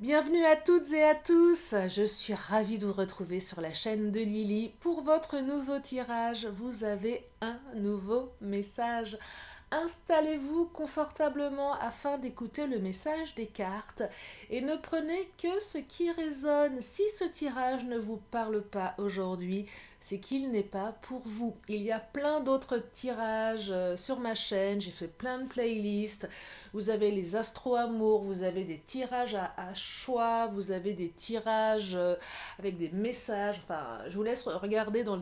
Bienvenue à toutes et à tous, je suis ravie de vous retrouver sur la chaîne de Lily pour votre nouveau tirage. Vous avez un nouveau message. Installez-vous confortablement afin d'écouter le message des cartes et ne prenez que ce qui résonne. Si ce tirage ne vous parle pas aujourd'hui, c'est qu'il n'est pas pour vous. Il y a plein d'autres tirages sur ma chaîne, j'ai fait plein de playlists. Vous avez les astro-amours, vous avez des tirages à choix, vous avez des tirages avec des messages. Enfin, je vous laisse regarder dans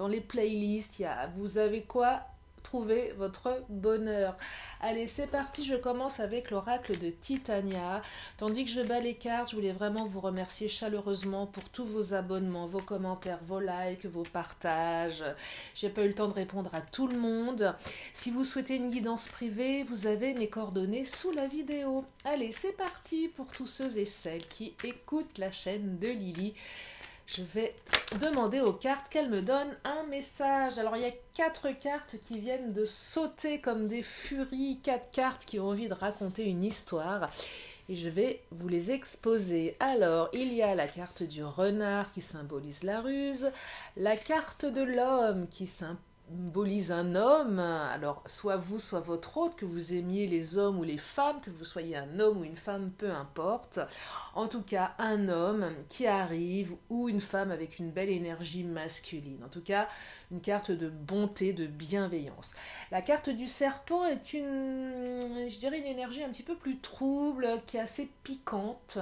les playlists. Vous avez quoi? Trouver votre bonheur. Allez, c'est parti, je commence avec l'oracle de Titania. Tandis que je bats les cartes, je voulais vraiment vous remercier chaleureusement pour tous vos abonnements, vos commentaires, vos likes, vos partages. J'ai pas eu le temps de répondre à tout le monde. Si vous souhaitez une guidance privée, vous avez mes coordonnées sous la vidéo. Allez, c'est parti pour tous ceux et celles qui écoutent la chaîne de Lily. Je vais demander aux cartes qu'elles me donnent un message. Alors, il y a 4 cartes qui viennent de sauter comme des furies, 4 cartes qui ont envie de raconter une histoire. Et je vais vous les exposer. Alors, il y a la carte du renard qui symbolise la ruse, la carte de l'homme qui symbolise un homme, alors soit vous, soit votre autre, que vous aimiez les hommes ou les femmes, que vous soyez un homme ou une femme, peu importe. En tout cas, un homme qui arrive ou une femme avec une belle énergie masculine. En tout cas, une carte de bonté, de bienveillance. La carte du serpent est je dirais une énergie un petit peu plus trouble, qui est assez piquante.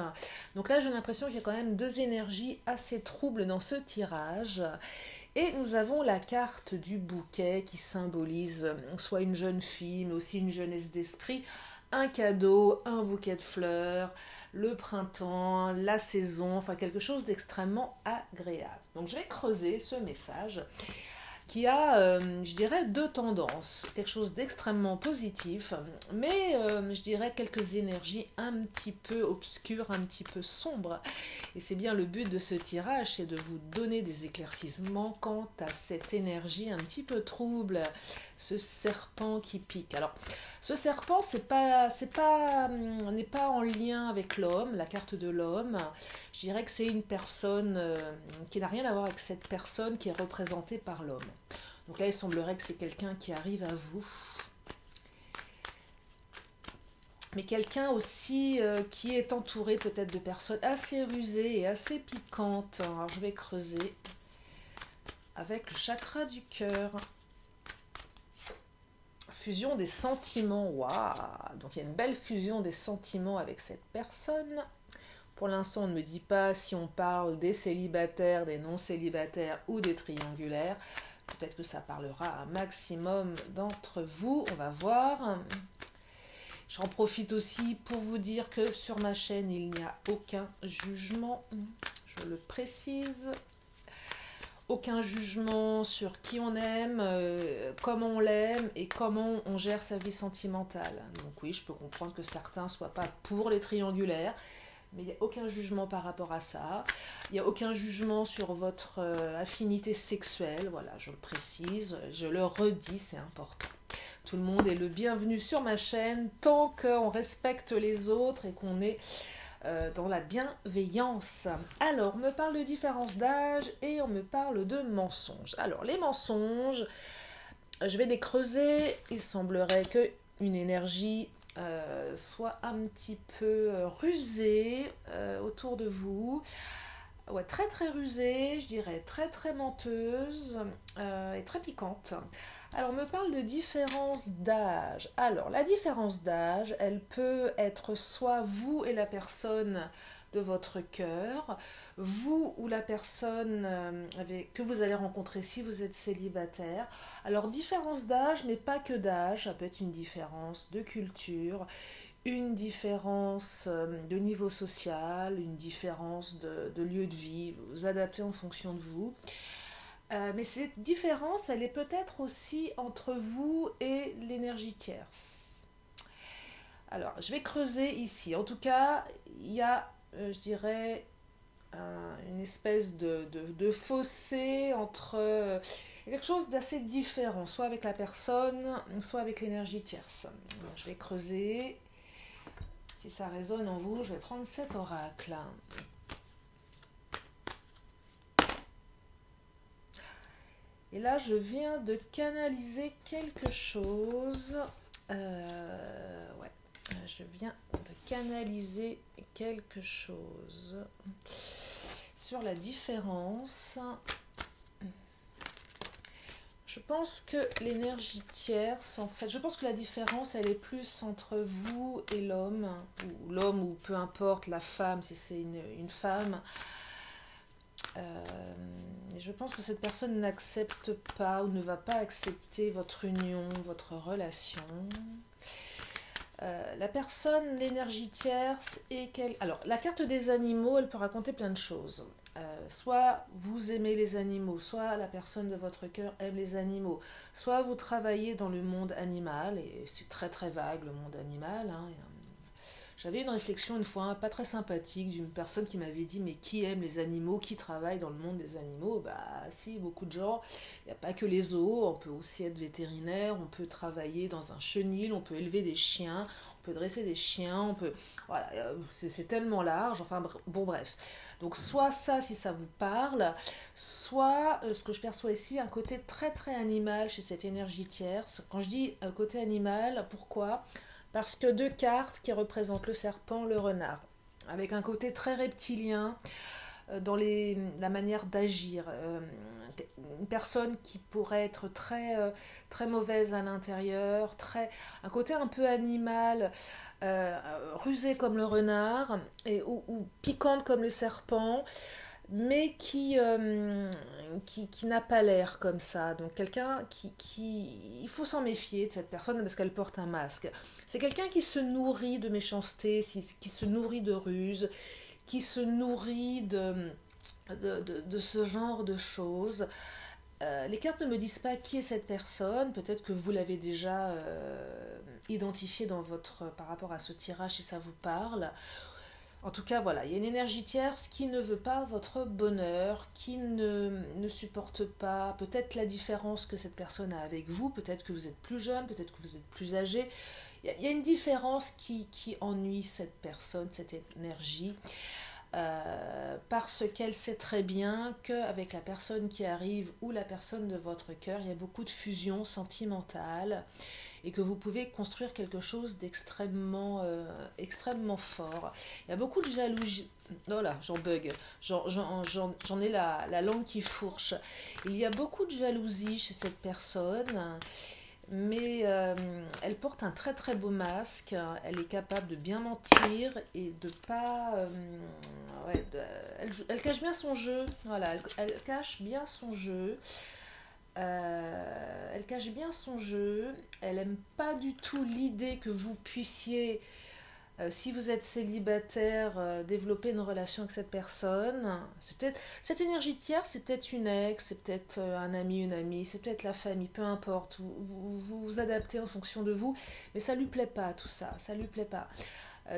Donc là, j'ai l'impression qu'il y a quand même 2 énergies assez troubles dans ce tirage. Et nous avons la carte du bouquet qui symbolise soit une jeune fille, mais aussi une jeunesse d'esprit, un cadeau, un bouquet de fleurs, le printemps, la saison, enfin quelque chose d'extrêmement agréable. Donc je vais creuser ce message qui a, je dirais, 2 tendances. Quelque chose d'extrêmement positif, mais je dirais quelques énergies un petit peu obscures, un petit peu sombres. Et c'est bien le but de ce tirage, c'est de vous donner des éclaircissements quant à cette énergie un petit peu trouble, ce serpent qui pique. Alors, ce serpent, n'est pas en lien avec l'homme, la carte de l'homme. Je dirais que c'est une personne qui n'a rien à voir avec cette personne qui est représentée par l'homme. Donc là, il semblerait que c'est quelqu'un qui arrive à vous. Mais quelqu'un aussi qui est entouré peut-être de personnes assez rusées et assez piquantes. Alors je vais creuser avec le chakra du cœur. Fusion des sentiments. Waouh! Donc il y a une belle fusion des sentiments avec cette personne. Pour l'instant, on ne me dit pas si on parle des célibataires, des non-célibataires ou des triangulaires. Peut-être que ça parlera à un maximum d'entre vous. On va voir. J'en profite aussi pour vous dire que sur ma chaîne, il n'y a aucun jugement. Je le précise. Aucun jugement sur qui on aime, comment on l'aime et comment on gère sa vie sentimentale. Donc oui, je peux comprendre que certains ne soient pas pour les triangulaires. Mais il n'y a aucun jugement par rapport à ça. Il n'y a aucun jugement sur votre affinité sexuelle. Voilà, je le précise, je le redis, c'est important. Tout le monde est le bienvenu sur ma chaîne tant qu'on respecte les autres et qu'on est dans la bienveillance. Alors, on me parle de différence d'âge et on me parle de mensonges. Alors, les mensonges, je vais les creuser. Il semblerait qu'une énergie soit un petit peu rusée autour de vous. Ouais, très très rusée, je dirais très très menteuse et très piquante. Alors, on me parle de différence d'âge. Alors, la différence d'âge, elle peut être soit vous et la personne de votre cœur, vous ou la personne que vous allez rencontrer si vous êtes célibataire. Alors, différence d'âge, mais pas que d'âge, ça peut être une différence de culture, une différence de niveau social, une différence de lieu de vie, vous adaptez en fonction de vous. Mais cette différence, elle est peut-être aussi entre vous et l'énergie tierce. Alors, je vais creuser ici. En tout cas, il y a, je dirais, une espèce de fossé entre quelque chose d'assez différent, soit avec la personne, soit avec l'énergie tierce. Alors, je vais creuser. Si ça résonne en vous, je vais prendre cet oracle. Et là, je viens de canaliser quelque chose. Ouais, je viens de canaliser quelque chose sur la différence. Je pense que l'énergie tierce, en fait, je pense que la différence, elle est plus entre vous et l'homme, ou peu importe, la femme, si c'est une femme. Je pense que cette personne n'accepte pas ou ne va pas accepter votre union, votre relation. La personne, l'énergie tierce, et qu'elle... Alors, la carte des animaux, elle peut raconter plein de choses. Soit vous aimez les animaux, soit la personne de votre cœur aime les animaux, soit vous travaillez dans le monde animal, et c'est très très vague le monde animal, hein. J'avais une réflexion une fois pas très sympathique d'une personne qui m'avait dit mais qui aime les animaux, qui travaille dans le monde des animaux? Bah si, beaucoup de gens, il n'y a pas que les zoos, on peut aussi être vétérinaire, on peut travailler dans un chenil, on peut élever des chiens, on peut dresser des chiens, on peut... Voilà, c'est tellement large, enfin bon bref. Donc soit ça si ça vous parle, soit ce que je perçois ici, un côté très très animal chez cette énergie tierce. Quand je dis côté animal, pourquoi ? Parce que deux cartes qui représentent le serpent, le renard, avec un côté très reptilien dans la manière d'agir. Une personne qui pourrait être très mauvaise à l'intérieur, un côté un peu animal, rusé comme le renard, ou piquante comme le serpent, mais qui n'a pas l'air comme ça. Donc quelqu'un il faut s'en méfier de cette personne parce qu'elle porte un masque. C'est quelqu'un qui se nourrit de méchanceté, qui se nourrit de ruse, qui se nourrit de ce genre de choses. Les cartes ne me disent pas qui est cette personne. Peut-être que vous l'avez déjà identifié par rapport à ce tirage si ça vous parle. En tout cas, voilà, il y a une énergie tierce qui ne veut pas votre bonheur, qui ne supporte pas peut-être la différence que cette personne a avec vous, peut-être que vous êtes plus jeune, peut-être que vous êtes plus âgé. Il y a une différence qui ennuie cette personne, cette énergie, parce qu'elle sait très bien qu'avec la personne qui arrive ou la personne de votre cœur, il y a beaucoup de fusion sentimentale, et que vous pouvez construire quelque chose d'extrêmement extrêmement fort. Il y a beaucoup de jalousie. Oh là, j'en bug. J'en ai la langue qui fourche. Il y a beaucoup de jalousie chez cette personne, mais elle porte un très très beau masque. Elle est capable de bien mentir et de pas... elle cache bien son jeu. Voilà, elle cache bien son jeu. Elle cache bien son jeu, elle aime pas du tout l'idée que vous puissiez, si vous êtes célibataire, développer une relation avec cette personne. C'est peut-être cette énergie tierce, c'est peut-être une ex, c'est peut-être un ami, une amie, c'est peut-être la famille, peu importe. Vous adaptez en fonction de vous, mais ça lui plaît pas tout ça, ça lui plaît pas.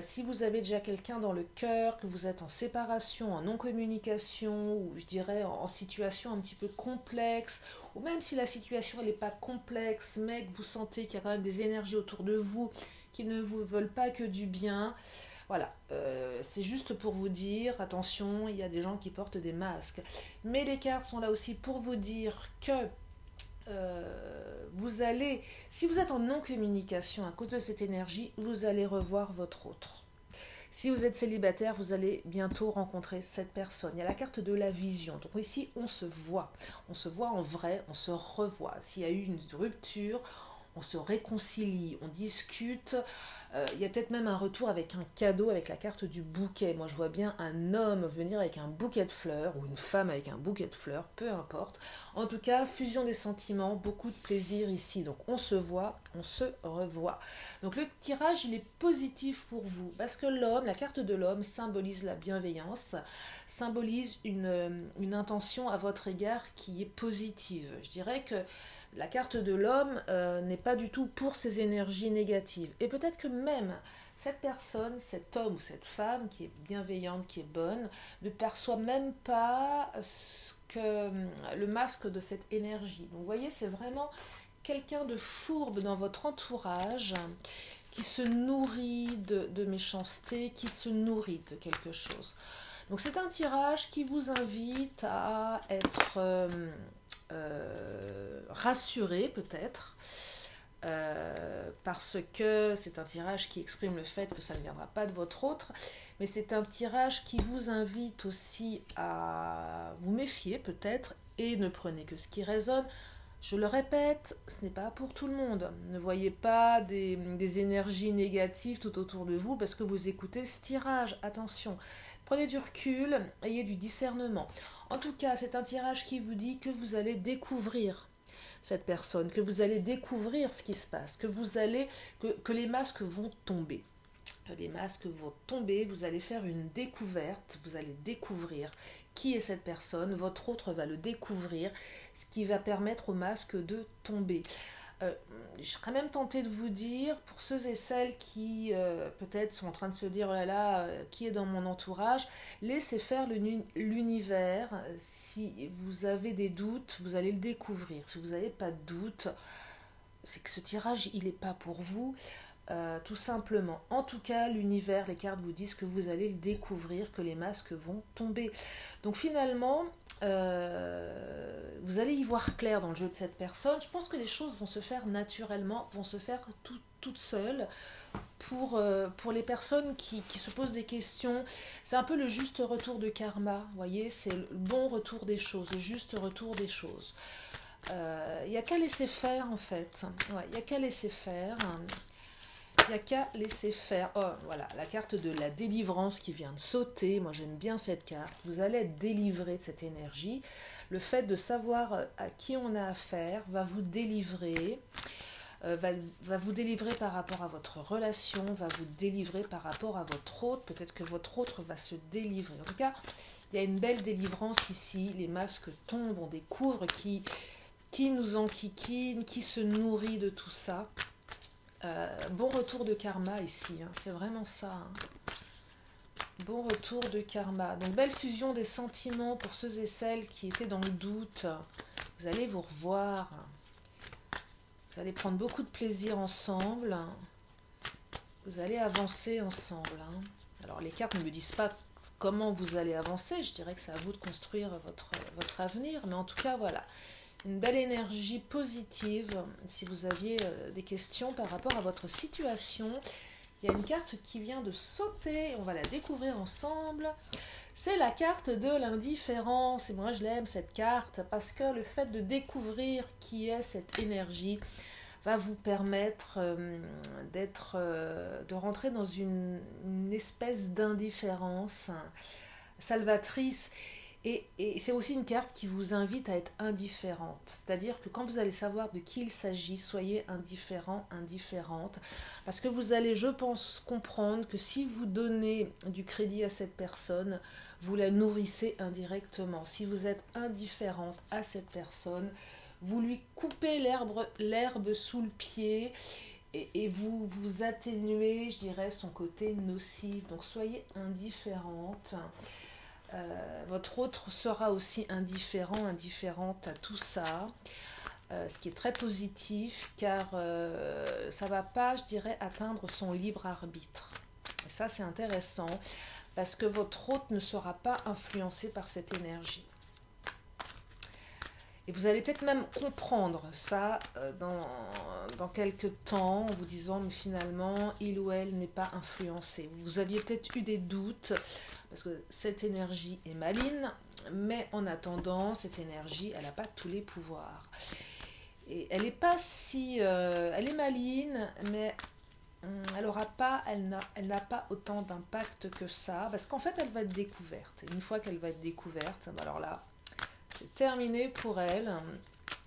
Si vous avez déjà quelqu'un dans le cœur, que vous êtes en séparation, en non-communication, ou je dirais en situation un petit peu complexe, ou même si la situation n'est pas complexe, mais que vous sentez qu'il y a quand même des énergies autour de vous qui ne vous veulent pas que du bien, voilà, c'est juste pour vous dire, attention, il y a des gens qui portent des masques. Mais les cartes sont là aussi pour vous dire que vous allez, si vous êtes en non-communication à cause de cette énergie, vous allez revoir votre autre. Si vous êtes célibataire, vous allez bientôt rencontrer cette personne. Il y a la carte de la vision. Donc ici, on se voit en vrai, on se revoit. S'il y a eu une rupture, on se réconcilie, on discute. Il y a peut-être même un retour avec un cadeau, avec la carte du bouquet. Moi, je vois bien un homme venir avec un bouquet de fleurs, ou une femme avec un bouquet de fleurs, peu importe. En tout cas, fusion des sentiments, beaucoup de plaisir ici. Donc, on se voit, on se revoit. Donc, le tirage, il est positif pour vous, parce que l'homme, la carte de l'homme, symbolise la bienveillance, symbolise une intention à votre égard qui est positive. Je dirais que la carte de l'homme n'est pas du tout pour ces énergies négatives. Et peut-être que même cette personne, cet homme ou cette femme qui est bienveillante, qui est bonne, ne perçoit même pas le masque de cette énergie. Donc vous voyez, c'est vraiment quelqu'un de fourbe dans votre entourage qui se nourrit de méchanceté, qui se nourrit de quelque chose. Donc c'est un tirage qui vous invite à être rassuré peut-être, parce que c'est un tirage qui exprime le fait que ça ne viendra pas de votre autre, mais c'est un tirage qui vous invite aussi à vous méfier peut-être, et ne prenez que ce qui résonne. Je le répète, ce n'est pas pour tout le monde. Ne voyez pas des énergies négatives tout autour de vous parce que vous écoutez ce tirage. Attention, prenez du recul, ayez du discernement. En tout cas, c'est un tirage qui vous dit que vous allez découvrir cette personne, que vous allez découvrir ce qui se passe, que les masques vont tomber. Les masques vont tomber, vous allez faire une découverte, vous allez découvrir qui est cette personne, votre autre va le découvrir, ce qui va permettre au masque de tomber. Je serais même tentée de vous dire, pour ceux et celles qui peut-être sont en train de se dire, oh là là, qui est dans mon entourage, laissez faire l'univers. Si vous avez des doutes, vous allez le découvrir. Si vous n'avez pas de doute, c'est que ce tirage, il n'est pas pour vous. Tout simplement. En tout cas, l'univers, les cartes vous disent que vous allez le découvrir, que les masques vont tomber. Donc finalement, vous allez y voir clair dans le jeu de cette personne. Je pense que les choses vont se faire naturellement, vont se faire toutes seules. Pour les personnes qui se posent des questions, c'est un peu le juste retour de karma. Vous voyez, c'est le bon retour des choses, le juste retour des choses. Il n'y a qu'à laisser faire en fait. Ouais, il n'y a qu'à laisser faire. Il n'y a qu'à laisser faire. Oh, voilà, la carte de la délivrance qui vient de sauter. Moi, j'aime bien cette carte. Vous allez être délivré de cette énergie. Le fait de savoir à qui on a affaire va vous délivrer. Va vous délivrer par rapport à votre relation, va vous délivrer par rapport à votre autre. Peut-être que votre autre va se délivrer. En tout cas, il y a une belle délivrance ici. Les masques tombent, on découvre qui nous enquiquine, qui se nourrit de tout ça. Bon retour de karma ici, hein, c'est vraiment ça. Hein. Bon retour de karma. Donc belle fusion des sentiments pour ceux et celles qui étaient dans le doute. Vous allez vous revoir. Vous allez prendre beaucoup de plaisir ensemble. Vous allez avancer ensemble. Hein. Alors les cartes ne me disent pas comment vous allez avancer. Je dirais que c'est à vous de construire votre avenir. Mais en tout cas, voilà. Une belle énergie positive. Si vous aviez des questions par rapport à votre situation, il y a une carte qui vient de sauter, on va la découvrir ensemble. C'est la carte de l'indifférence. Et moi, je l'aime cette carte parce que le fait de découvrir qui est cette énergie va vous permettre de rentrer dans une espèce d'indifférence salvatrice. Et c'est aussi une carte qui vous invite à être indifférente. C'est-à-dire que quand vous allez savoir de qui il s'agit, soyez indifférent, indifférente. Parce que vous allez, je pense, comprendre que si vous donnez du crédit à cette personne, vous la nourrissez indirectement. Si vous êtes indifférente à cette personne, vous lui coupez l'herbe sous le pied et vous atténuez, je dirais, son côté nocif. Donc soyez indifférente. Votre autre sera aussi indifférente à tout ça, ce qui est très positif car ça ne va pas, je dirais, atteindre son libre arbitre. Et ça, c'est intéressant parce que votre autre ne sera pas influencé par cette énergie. Et vous allez peut-être même comprendre ça dans quelques temps en vous disant mais finalement il ou elle n'est pas influencé. Vous aviez peut-être eu des doutes parce que cette énergie est maligne, mais en attendant cette énergie elle n'a pas tous les pouvoirs. Et elle n'est pas si... elle est maligne, mais elle n'a pas autant d'impact que ça parce qu'en fait elle va être découverte. Et une fois qu'elle va être découverte, alors là... c'est terminé pour elle.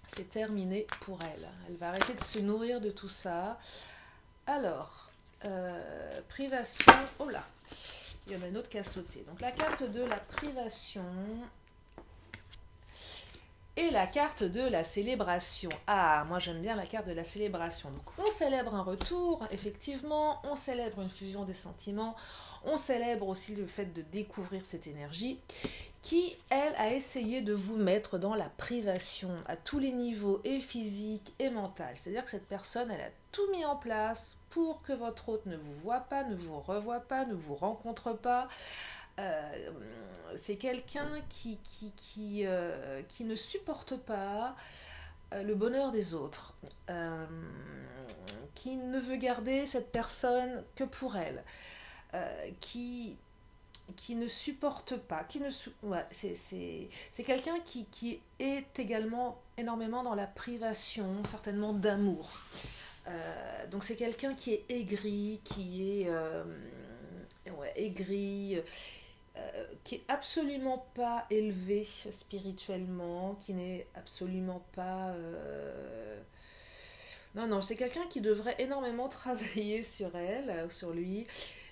C'est terminé pour elle. Elle va arrêter de se nourrir de tout ça. Alors, privation. Oh là, il y en a une autre qui a sauté. Donc la carte de la privation et la carte de la célébration. Ah, moi j'aime bien la carte de la célébration. Donc on célèbre un retour, effectivement. On célèbre une fusion des sentiments. On célèbre aussi le fait de découvrir cette énergie qui, elle, a essayé de vous mettre dans la privation à tous les niveaux, et physique et mental. C'est-à-dire que cette personne, elle a tout mis en place pour que votre hôte ne vous voit pas, ne vous revoie pas, ne vous rencontre pas. C'est quelqu'un qui ne supporte pas le bonheur des autres, qui ne veut garder cette personne que pour elle, qui ne supporte pas, ouais, c'est quelqu'un qui est également énormément dans la privation, certainement d'amour. Donc c'est quelqu'un qui est aigri, qui est aigri, qui est absolument pas élevé spirituellement, qui n'est absolument pas... Non, c'est quelqu'un qui devrait énormément travailler sur elle, sur lui,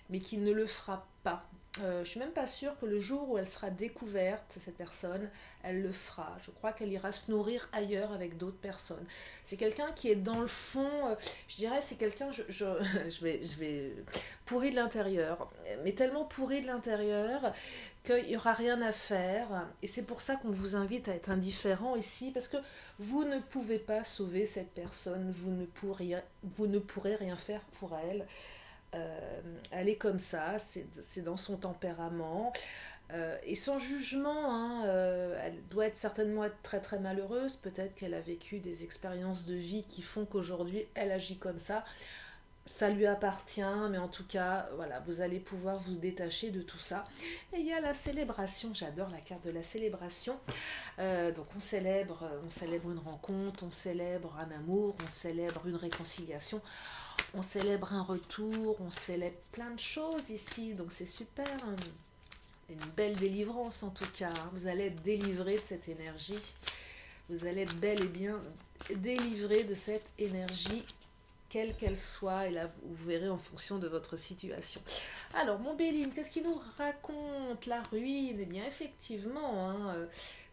mais qui ne le fera pas. Je suis même pas sûre que le jour où elle sera découverte, cette personne, elle le fera. Je crois qu'elle ira se nourrir ailleurs avec d'autres personnes. C'est quelqu'un qui est dans le fond, je dirais, c'est quelqu'un, je vais pourri de l'intérieur, mais tellement pourri de l'intérieur qu'il n'y aura rien à faire. Et c'est pour ça qu'on vous invite à être indifférent ici, parce que vous ne pouvez pas sauver cette personne, vous ne pourrez rien faire pour elle. Elle est comme ça, c'est dans son tempérament, et sans jugement, hein, elle doit certainement être très très malheureuse, peut-être qu'elle a vécu des expériences de vie qui font qu'aujourd'hui elle agit comme ça lui appartient, mais en tout cas, voilà, vous allez pouvoir vous détacher de tout ça. Et il y a la célébration, j'adore la carte de la célébration. Donc on célèbre une rencontre, on célèbre un amour, on célèbre une réconciliation. On célèbre un retour, on célèbre plein de choses ici, donc c'est super. Une belle délivrance en tout cas. Vous allez être délivré de cette énergie. Vous allez être bel et bien délivré de cette énergie, quelle qu'elle soit. Et là, vous verrez en fonction de votre situation. Alors, mon Béline, qu'est-ce qu'il nous raconte? La ruine. Eh bien, effectivement, hein,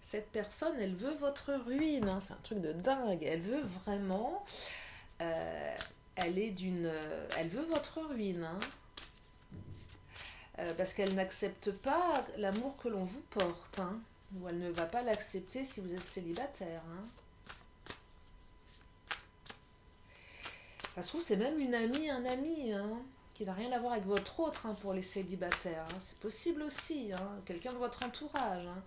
cette personne, elle veut votre ruine. Hein, c'est un truc de dingue. Elle veut vraiment... elle veut votre ruine, hein, parce qu'elle n'accepte pas l'amour que l'on vous porte, hein, ou elle ne va pas l'accepter si vous êtes célibataire. Hein. Ça se trouve, c'est même une amie, un ami, hein, qui n'a rien à voir avec votre autre, hein, pour les célibataires. Hein. C'est possible aussi, hein, quelqu'un de votre entourage, hein,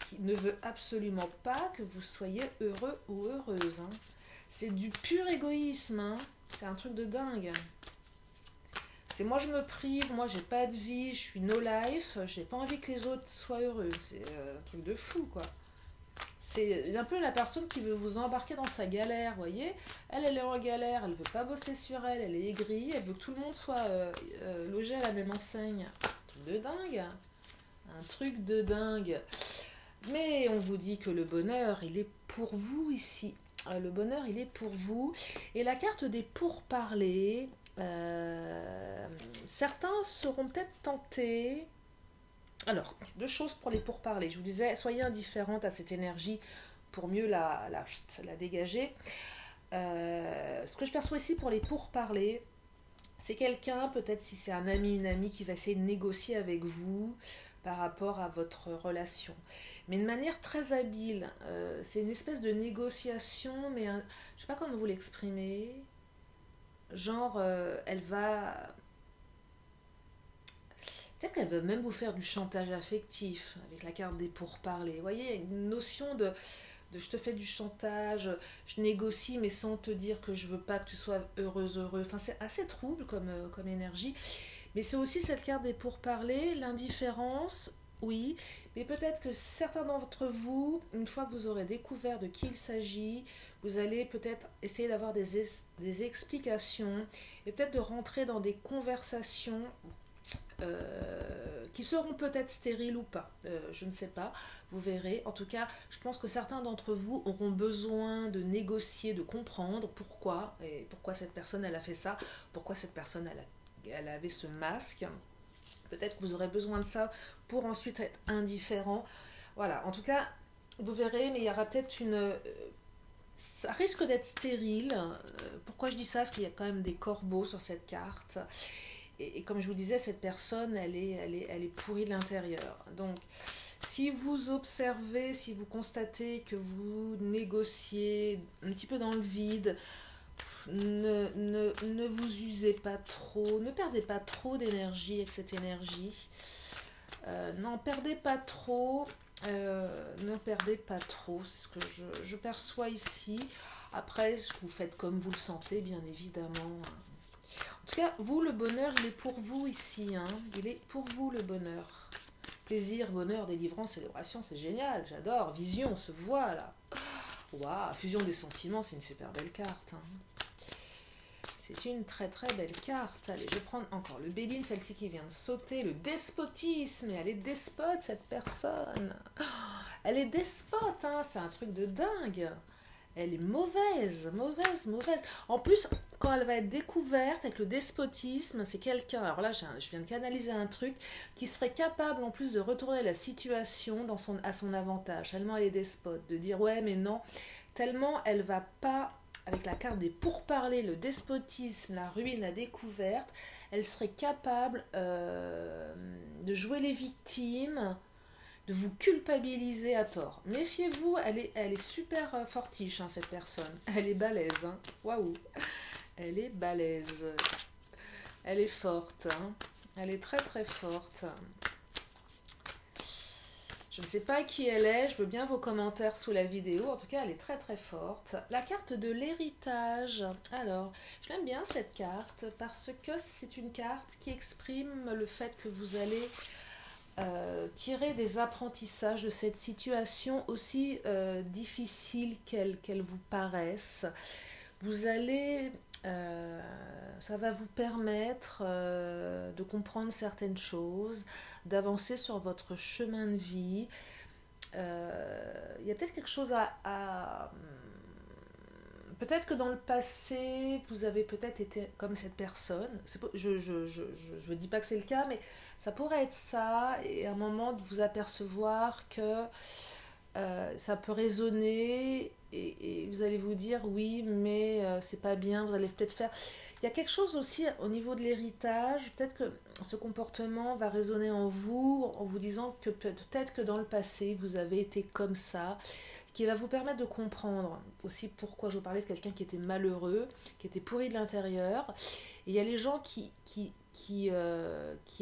qui ne veut absolument pas que vous soyez heureux ou heureuse. Hein. C'est du pur égoïsme, hein. C'est un truc de dingue. C'est moi je me prive, moi j'ai pas de vie, je suis no life, j'ai pas envie que les autres soient heureux. C'est un truc de fou quoi. C'est un peu la personne qui veut vous embarquer dans sa galère, vous voyez. Elle est en galère, elle veut pas bosser sur elle, elle est aigrie, elle veut que tout le monde soit logé à la même enseigne. Un truc de dingue. Un truc de dingue. Mais on vous dit que le bonheur, il est pour vous ici. Le bonheur, il est pour vous. Et la carte des pourparlers, certains seront peut-être tentés. Alors, deux choses pour les pourparlers. Je vous disais, soyez indifférente à cette énergie pour mieux la dégager. Ce que je perçois ici pour les pourparlers, c'est quelqu'un, peut-être si c'est un ami, une amie, qui va essayer de négocier avec vous par rapport à votre relation. Mais de manière très habile. C'est une espèce de négociation, mais je ne sais pas comment vous l'exprimer. Genre, elle va... Peut-être qu'elle va même vous faire du chantage affectif, avec la carte des pourparlers. Vous voyez, il y a une notion de je te fais du chantage, je négocie, mais sans te dire que je veux pas que tu sois heureuse, heureux. Enfin, c'est assez trouble comme énergie. Mais c'est aussi cette carte des pourparlers, l'indifférence, oui, mais peut-être que certains d'entre vous, une fois que vous aurez découvert de qui il s'agit, vous allez peut-être essayer d'avoir des explications et peut-être de rentrer dans des conversations qui seront peut-être stériles ou pas, je ne sais pas, vous verrez. En tout cas, je pense que certains d'entre vous auront besoin de négocier, de comprendre pourquoi, et pourquoi cette personne elle a fait ça, pourquoi cette personne elle avait ce masque. Peut-être que vous aurez besoin de ça pour ensuite être indifférent. Voilà, en tout cas, vous verrez, mais il y aura peut-être une... ça risque d'être stérile. Pourquoi je dis ça? Parce qu'il y a quand même des corbeaux sur cette carte. Et comme je vous disais, cette personne, elle est pourrie de l'intérieur. Donc, si vous observez, si vous constatez que vous négociez un petit peu dans le vide, ne vous usez pas trop, ne perdez pas trop d'énergie avec cette énergie. N'en perdez pas trop, ne perdez pas trop, c'est ce que je perçois ici. Après, vous faites comme vous le sentez, bien évidemment. En tout cas, vous, le bonheur, il est pour vous ici. Hein. Il est pour vous, le bonheur. Plaisir, bonheur, délivrance, célébration, c'est génial, j'adore. Vision, on se voit, là. Waouh, fusion des sentiments, c'est une super belle carte. Hein. C'est une très très belle carte. Allez, je vais prendre encore le Béline, celle-ci qui vient de sauter. Le despotisme. Et elle est despote, cette personne. Elle est despote, hein. C'est un truc de dingue. Elle est mauvaise, mauvaise, mauvaise. En plus, quand elle va être découverte avec le despotisme, c'est quelqu'un, alors là, je viens de canaliser un truc, qui serait capable en plus de retourner la situation à son avantage. Tellement elle est despote, de dire ouais, mais non. Tellement elle va pas, avec la carte des pourparlers, le despotisme, la ruine, la découverte, elle serait capable de jouer les victimes, de vous culpabiliser à tort. Méfiez-vous, elle est super fortiche, hein, cette personne. Elle est balèze. Hein. Waouh. Elle est balèze. Elle est forte. Hein. Elle est très très forte. Je ne sais pas qui elle est, je veux bien vos commentaires sous la vidéo. En tout cas, elle est très très forte. La carte de l'héritage. Alors, je l'aime bien cette carte parce que c'est une carte qui exprime le fait que vous allez tirer des apprentissages de cette situation aussi difficile qu'elle vous paraisse. Vous allez, ça va vous permettre de comprendre certaines choses, d'avancer sur votre chemin de vie. Il y a peut-être quelque chose peut-être que dans le passé, vous avez peut-être été comme cette personne. Je ne dis pas que c'est le cas, mais ça pourrait être ça. Et à un moment, de vous apercevoir que ça peut résonner et vous allez vous dire oui, mais c'est pas bien. Vous allez peut-être faire... Il y a quelque chose aussi au niveau de l'héritage. Peut-être que ce comportement va résonner en vous disant que peut-être que dans le passé, vous avez été comme ça. Ce qui va vous permettre de comprendre aussi pourquoi je vous parlais de quelqu'un qui était malheureux, qui était pourri de l'intérieur. Et il y a les gens qui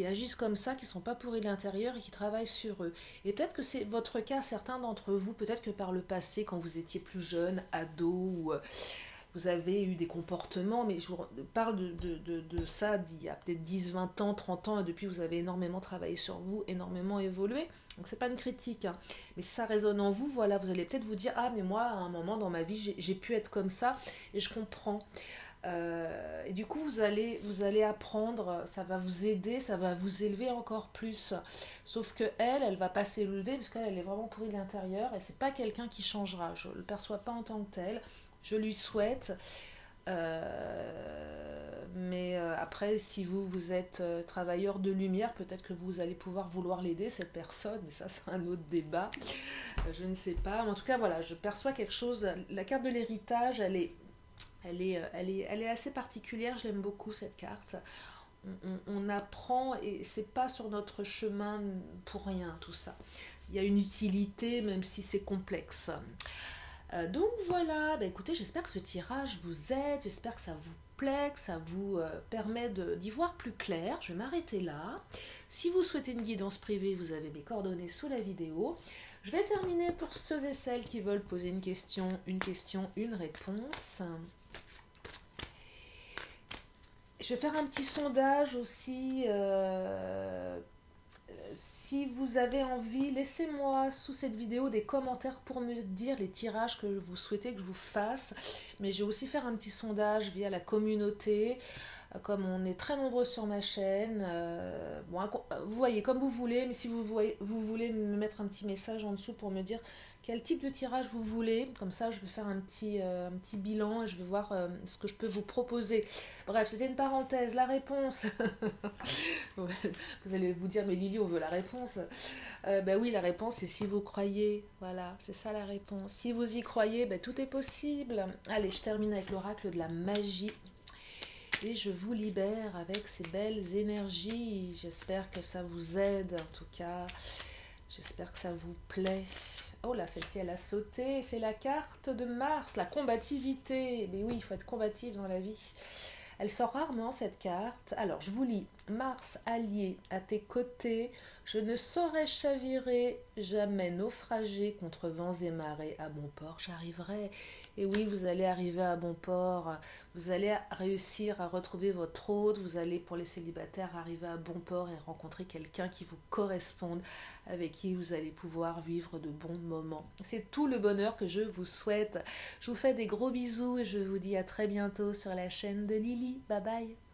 agissent comme ça, qui ne sont pas pourris de l'intérieur et qui travaillent sur eux. Et peut-être que c'est votre cas, certains d'entre vous, peut-être que par le passé, quand vous étiez plus jeune, ado, ou vous avez eu des comportements, mais je vous parle de ça d'il y a peut-être 10, 20 ans, 30 ans, et depuis vous avez énormément travaillé sur vous, énormément évolué. Donc c'est pas une critique, hein. Mais si ça résonne en vous, voilà, vous allez peut-être vous dire, ah mais moi à un moment dans ma vie j'ai pu être comme ça et je comprends. Et du coup vous allez apprendre, ça va vous aider, ça va vous élever encore plus. Sauf que elle va pas s'élever parce qu'elle est vraiment pourrie de l'intérieur et c'est pas quelqu'un qui changera. Je le perçois pas en tant que tel. Je lui souhaite. Mais après, si vous êtes travailleur de lumière, peut-être que vous allez pouvoir vouloir l'aider, cette personne, mais ça c'est un autre débat, je ne sais pas. Mais en tout cas, voilà, je perçois quelque chose, la carte de l'héritage, elle est assez particulière, je l'aime beaucoup cette carte. On apprend et c'est pas sur notre chemin pour rien tout ça. Il y a une utilité même si c'est complexe. Donc voilà, bah écoutez, j'espère que ce tirage vous aide, j'espère que ça vous plaît, que ça vous permet d'y voir plus clair. Je vais m'arrêter là. Si vous souhaitez une guidance privée, vous avez mes coordonnées sous la vidéo. Je vais terminer pour ceux et celles qui veulent poser une question, une réponse. Je vais faire un petit sondage aussi. Si vous avez envie, laissez-moi sous cette vidéo des commentaires pour me dire les tirages que vous souhaitez que je vous fasse. Mais je vais aussi faire un petit sondage via la communauté. Comme on est très nombreux sur ma chaîne, bon, vous voyez comme vous voulez, mais si vous voulez me mettre un petit message en dessous pour me dire quel type de tirage vous voulez, comme ça je vais faire un petit bilan et je vais voir ce que je peux vous proposer. Bref, c'était une parenthèse, la réponse. Vous allez vous dire, mais Lily, on veut la réponse. Ben oui, la réponse c'est si vous croyez, voilà, c'est ça la réponse. Si vous y croyez, ben, tout est possible. Allez, je termine avec l'oracle de la magie. Et je vous libère avec ces belles énergies. J'espère que ça vous aide en tout cas. J'espère que ça vous plaît. Oh là, celle-ci, elle a sauté. C'est la carte de Mars, la combativité. Mais oui, il faut être combatif dans la vie. Elle sort rarement, cette carte. Alors, je vous lis. Mars allié à tes côtés, je ne saurais chavirer, jamais naufrager contre vents et marées. À bon port, j'arriverai. Et oui, vous allez arriver à bon port. Vous allez réussir à retrouver votre hôte. Vous allez, pour les célibataires, arriver à bon port et rencontrer quelqu'un qui vous corresponde, avec qui vous allez pouvoir vivre de bons moments. C'est tout le bonheur que je vous souhaite. Je vous fais des gros bisous et je vous dis à très bientôt sur la chaîne de Lily. Bye bye.